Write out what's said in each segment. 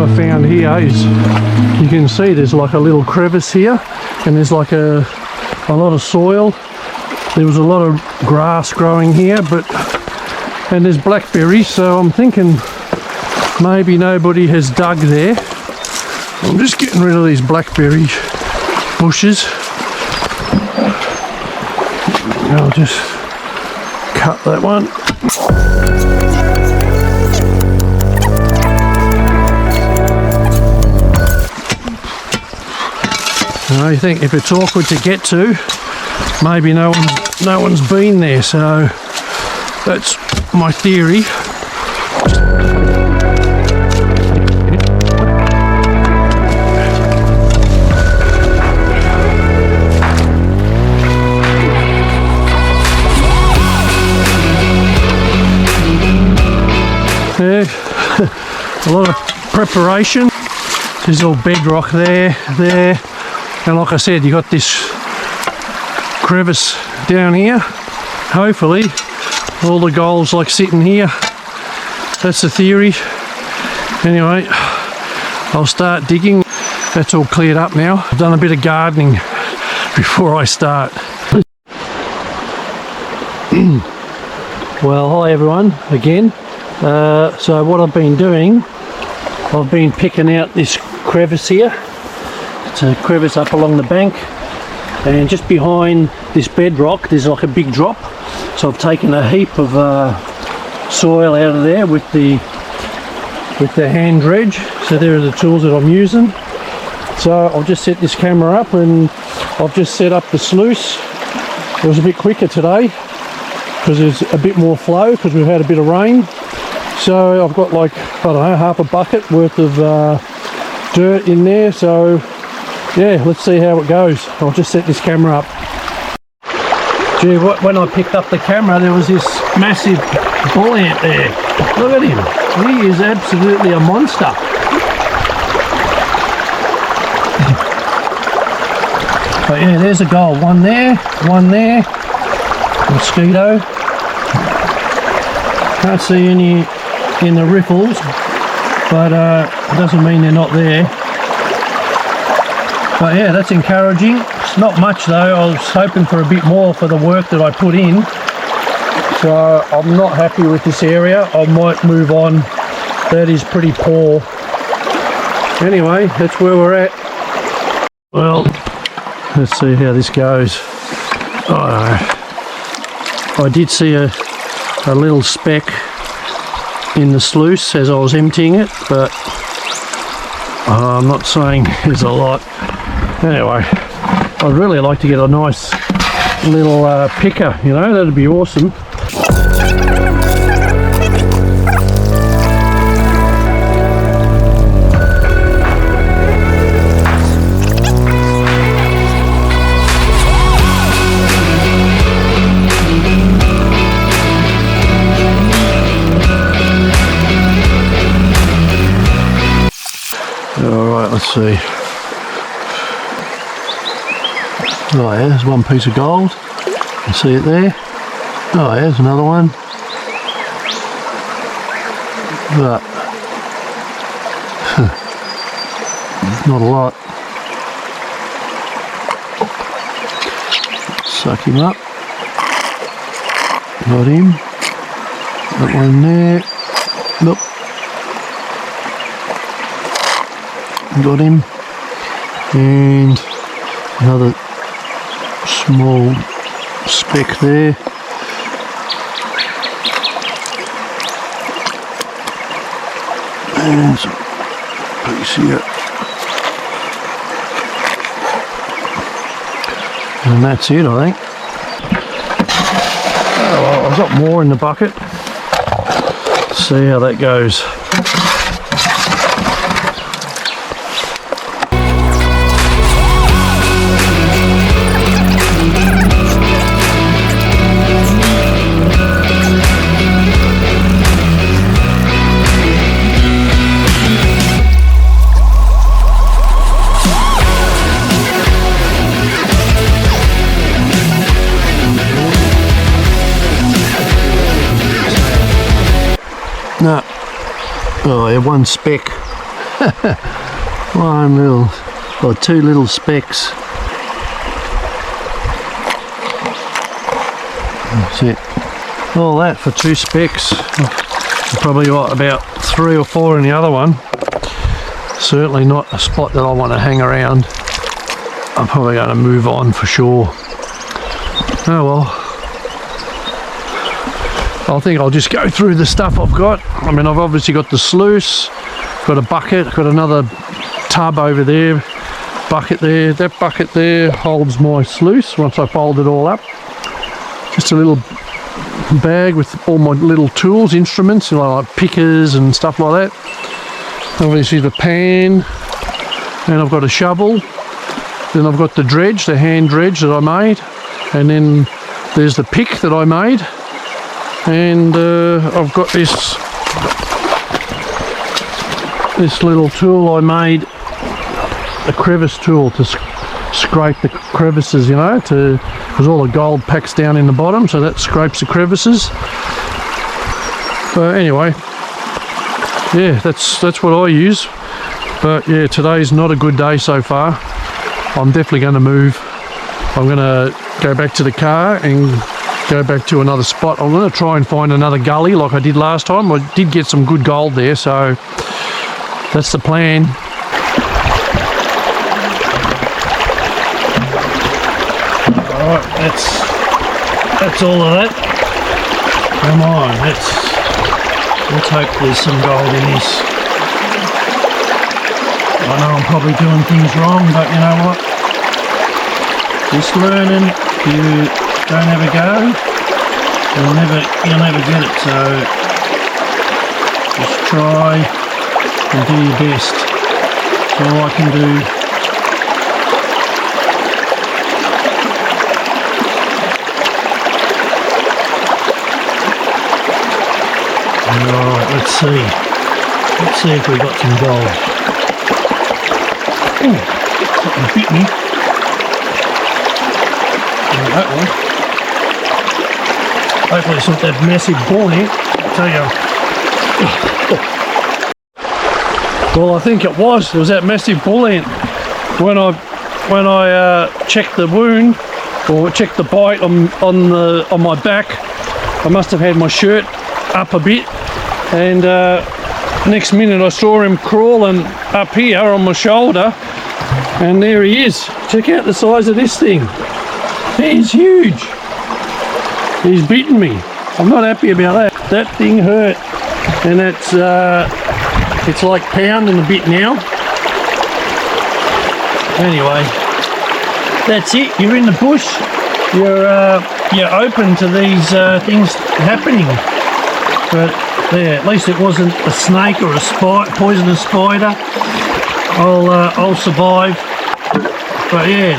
I found here is, you can see there's like a little crevice here, and there's like a lot of soil. There was a lot of grass growing here, and there's blackberries, so I'm thinking maybe nobody has dug there. I'm just getting rid of these blackberry bushes. I'll just cut that one. I think if it's awkward to get to, maybe no one's been there, so that's my theory. Yeah, a lot of preparation. There's all bedrock there, and like I said, you got this crevice down here. Hopefully all the gold's like sitting here. That's the theory. Anyway, I'll start digging. That's all cleared up now. I've done a bit of gardening before I start. Well, hi everyone again. So what I've been doing, I've been picking out this crevice here. It's a crevice up along the bank, and just behind this bedrock there's like a big drop, so I've taken a heap of soil out of there with the hand dredge. So there are the tools that I'm using. So I've just set this camera up, and I've just set up the sluice. It was a bit quicker today because there's a bit more flow because we've had a bit of rain. So I've got like, I don't know, half a bucket worth of dirt in there. So yeah, let's see how it goes. I'll just set this camera up. Gee, when I picked up the camera, there was this massive bull ant there. Look at him. He is absolutely a monster. But yeah, there's a gold. One there, mosquito. Can't see any in the riffles, but it doesn't mean they're not there. But yeah, that's encouraging. It's not much though. I was hoping for a bit more for the work that I put in. So I'm not happy with this area. I might move on. That is pretty poor. Anyway, that's where we're at. Well, let's see how this goes. I did see a little speck in the sluice as I was emptying it, but I'm not saying there's a lot. Anyway, I'd really like to get a nice little picker, you know, that'd be awesome. Alright, let's see. Oh yeah, there's one piece of gold. You can see it there. Oh yeah, there's another one. But not a lot. Suck him up. Got him. That one there. Nope. Got him. And another small speck there. And some piece here. And that's it, I think. Oh, well, I've got more in the bucket. Let's see how that goes. No. Oh yeah, one speck. One little, or two little specks. That's it. All that for 2 specks. Probably what, about 3 or 4 in the other one. Certainly not a spot that I want to hang around. I'm probably going to move on for sure. Oh well. I think I'll just go through the stuff I've got. I mean, I've obviously got the sluice, got a bucket, got another tub over there, bucket there. That bucket there holds my sluice once I fold it all up. Just a little bag with all my little tools, instruments, you know, like pickers and stuff like that. Obviously the pan, and I've got a shovel. Then I've got the dredge, the hand dredge that I made, and then there's the pick that I made. And I've got this little tool I made, a crevice tool to scrape the crevices, you know, because all the gold packs down in the bottom, so that scrapes the crevices. But anyway, yeah, that's what I use. But yeah, today's not a good day so far. I'm definitely going to move. I'm going to go back to the car and go back to another spot. I'm going to try and find another gully like I did last time. I did get some good gold there, so that's the plan. Alright, that's all of that. Come on, let's hope there's some gold in this. I know I'm probably doing things wrong, but you know what? Just learning. You don't have a go, you'll never get it, so just try and do your best. That's all I can do. Alright, let's see if we got some gold. Ooh, something bit me. That one. Hopefully it's not that massive buoy. I'll tell you. Well, I think it was that massive bull ant. When I checked the wound or checked the bite on my back, I must have had my shirt up a bit, and next minute I saw him crawling up here on my shoulder, and there he is. Check out the size of this thing. He's huge. He's beaten me. I'm not happy about that. That thing hurt, and it's like pounding a bit now. Anyway, that's it. You're in the bush. You're open to these things happening. But yeah, at least it wasn't a snake or a poisonous spider. I'll survive. But yeah,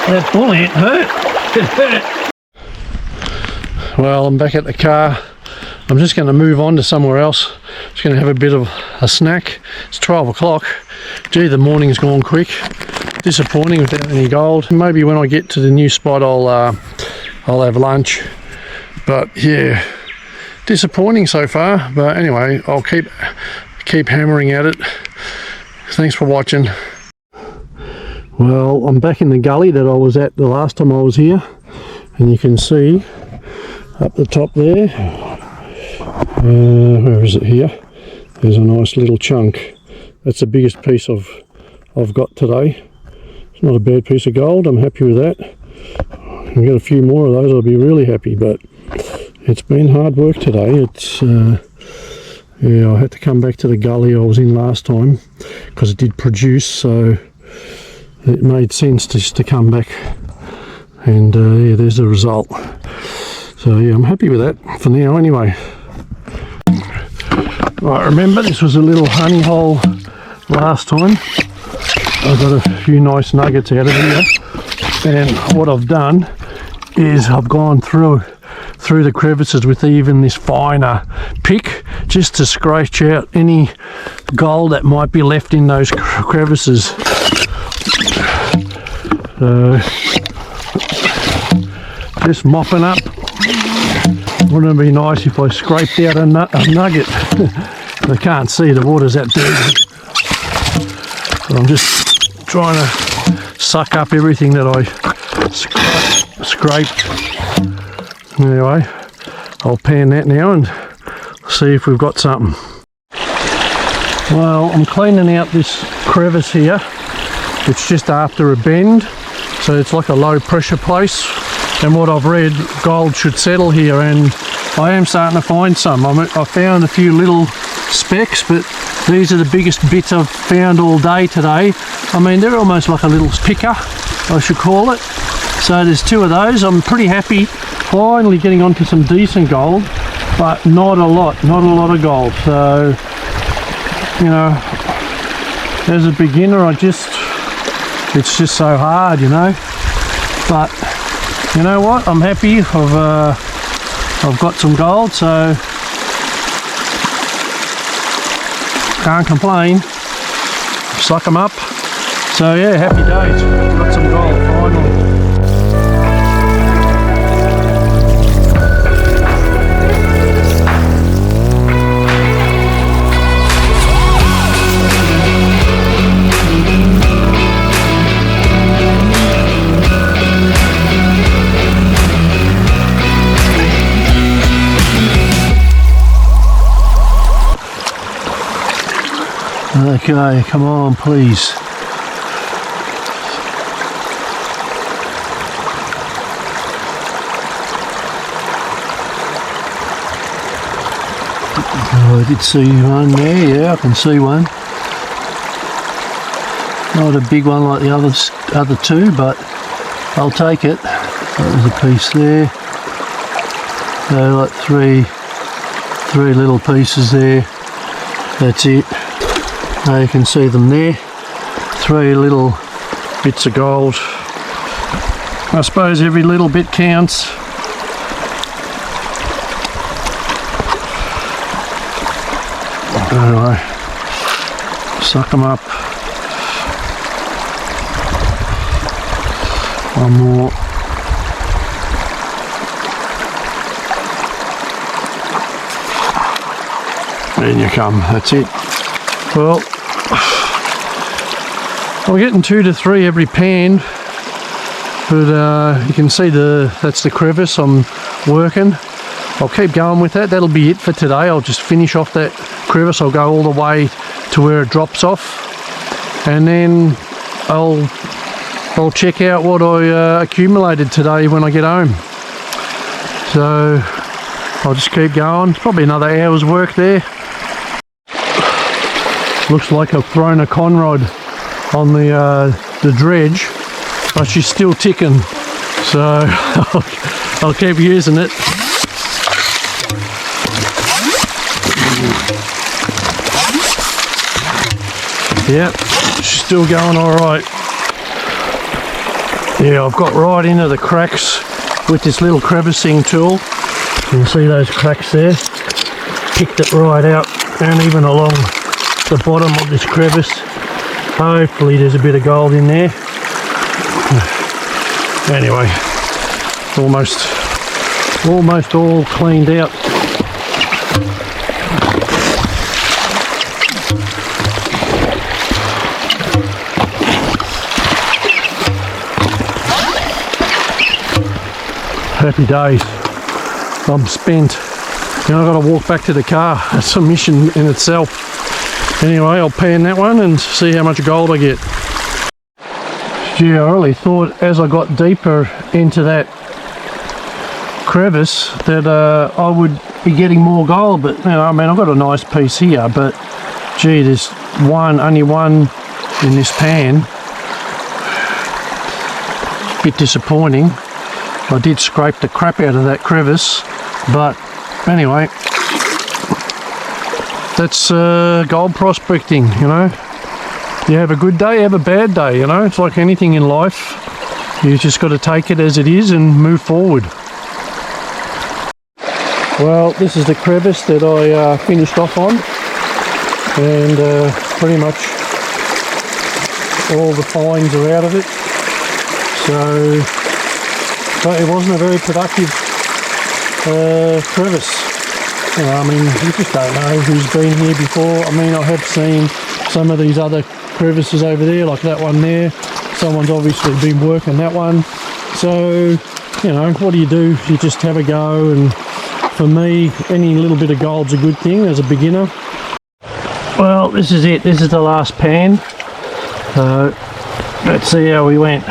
that bull ant hurt. It hurt. Well, I'm back at the car. I'm just going to move on to somewhere else. Just going to have a bit of a snack. It's 12 o'clock. Gee, the morning's gone quick. Disappointing without any gold. Maybe when I get to the new spot I'll have lunch. But yeah, disappointing so far. But anyway, I'll keep hammering at it. Thanks for watching. Well, I'm back in the gully that I was at the last time I was here, and you can see up the top there, where is it here? There's a nice little chunk. That's the biggest piece I've got today. It's not a bad piece of gold. I'm happy with that. I can get a few more of those, I'll be really happy, but it's been hard work today. It's yeah, I had to come back to the gully I was in last time because it did produce, so it made sense just to come back, and yeah, there's the result. So yeah, I'm happy with that for now anyway. Right, remember this was a little honey hole last time. I got a few nice nuggets out of here, and what I've done is I've gone through the crevices with even this finer pick just to scratch out any gold that might be left in those crevices. So just mopping up. Wouldn't it be nice if I scraped out a nugget? I can't see, the water's that deep. But I'm just trying to suck up everything that I scraped. Anyway, I'll pan that now and see if we've got something. Well, I'm cleaning out this crevice here. It's just after a bend, so it's like a low pressure place. And what I've read, gold should settle here, and I am starting to find some. I found a few little specks, but these are the biggest bits I've found all day today. I mean, they're almost like a little picker, I should call it. So there's 2 of those. I'm pretty happy finally getting onto some decent gold, but not a lot of gold. So, you know, as a beginner, it's just so hard, you know. But you know what? I'm happy. I've got some gold, so can't complain. Suck them up. So yeah, happy days. Got some gold finally. Okay, come on, please. Oh, I did see one there, yeah, I can see one. Not a big one like the other 2, but I'll take it. That was a piece there. So like three little pieces there. That's it. Now you can see them there. 3 little bits of gold. I suppose every little bit counts. Anyway, suck them up. One more. In you come, that's it. Well, I'm getting 2 to 3 every pan, but you can see that's the crevice I'm working. I'll keep going with that. That'll be it for today. I'll just finish off that crevice. I'll go all the way to where it drops off, and then I'll check out what I accumulated today when I get home. So I'll just keep going. It's probably another hour's work there. Looks like I've thrown a conrod on the dredge, but she's still ticking, so I'll keep using it. Yep, she's still going all right. Yeah, I've got right into the cracks with this little crevicing tool. You can see those cracks there. Picked it right out, and even along the bottom of this crevice. Hopefully there's a bit of gold in there. Anyway, almost all cleaned out. Happy days. I'm spent. Now I've got to walk back to the car. That's a mission in itself. Anyway, I'll pan that one and see how much gold I get. Gee, I really thought as I got deeper into that crevice that I would be getting more gold, but you know, I mean, I've got a nice piece here, but gee, there's only one in this pan. Bit disappointing. I did scrape the crap out of that crevice, but anyway, that's gold prospecting, you know. You have a good day, you have a bad day, you know. It's like anything in life. You just got to take it as it is and move forward. Well, this is the crevice that I finished off on, and pretty much all the fines are out of it. So, but it wasn't a very productive crevice. you know, I mean, you just don't know who's been here before. I mean, I have seen some of these other crevices over there, like that one there. Someone's obviously been working that one. So, you know, what do? You just have a go, and for me, any little bit of gold's a good thing as a beginner. Well, this is it. This is the last pan. So, let's see how we went.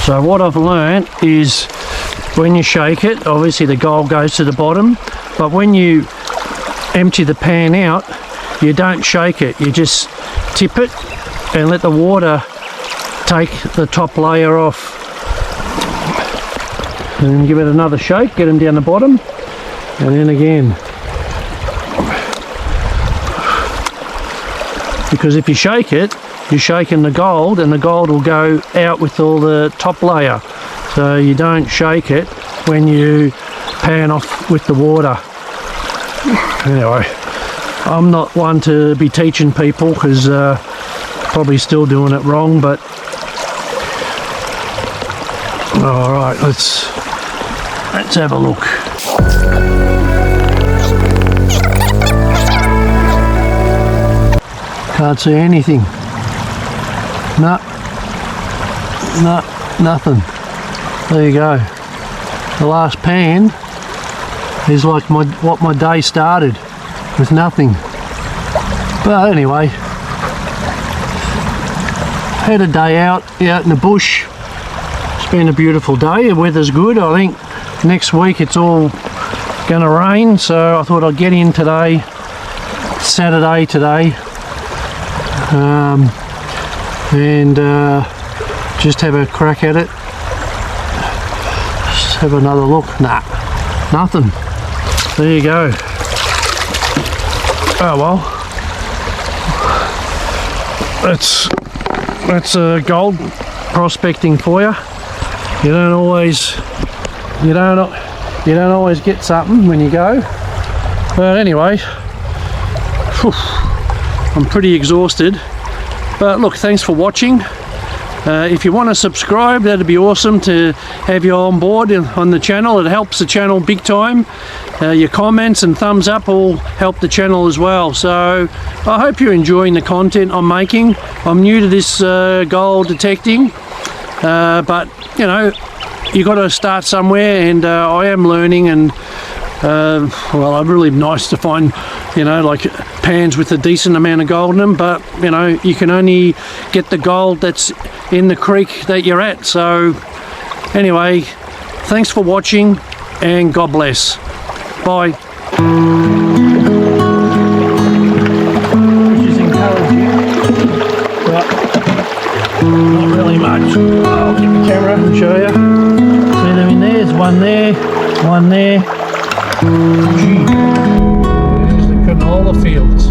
So what I've learnt is when you shake it, obviously the gold goes to the bottom, but when you empty the pan out, you don't shake it, you just tip it and let the water take the top layer off. And then give it another shake, get them down the bottom, and then again. Because if you shake it, you're shaking the gold, and the gold will go out with all the top layer. So you don't shake it when you pan off with the water. Anyway, I'm not one to be teaching people, because probably still doing it wrong, but alright, let's have a look. Can't see anything. No, nothing. There you go. The last pan is like what my day started, with nothing. But anyway, had a day out in the bush. It's been a beautiful day. The weather's good. I think next week it's all gonna rain, so I thought I'd get in today, Saturday today, and just have a crack at it. Just have another look. Nah, nothing. There you go. Oh well, that's gold prospecting for you. You don't always get something when you go. But anyway, I'm pretty exhausted. But look, thanks for watching. If you want to subscribe, that'd be awesome to have you on board on the channel. It helps the channel big time. Your comments and thumbs up all help the channel as well. So I hope you're enjoying the content I'm making. I'm new to this gold detecting, but you know, you got to start somewhere, and I am learning, and well, it's really nice to find, you know, like pans with a decent amount of gold in them, but you know, you can only get the gold that's in the creek that you're at. So anyway, thanks for watching, and God bless. Bye. Which is encouraging, but not really much. I'll get the camera and show you. See them in there? There's one there, one there. Gee, there's the canola fields.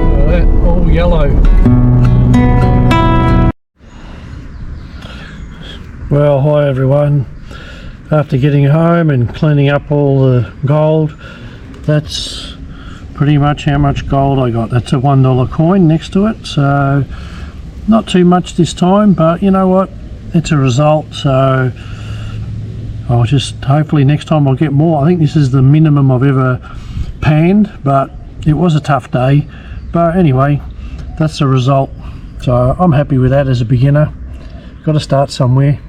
Oh, that all yellow. Well, hi everyone. After getting home and cleaning up all the gold, that's pretty much how much gold I got. That's a $1 coin next to it, so not too much this time, but you know what, it's a result. So I'll just, hopefully next time I'll get more. I think this is the minimum I've ever panned, but it was a tough day. But anyway, that's the result, so I'm happy with that as a beginner. Got to start somewhere.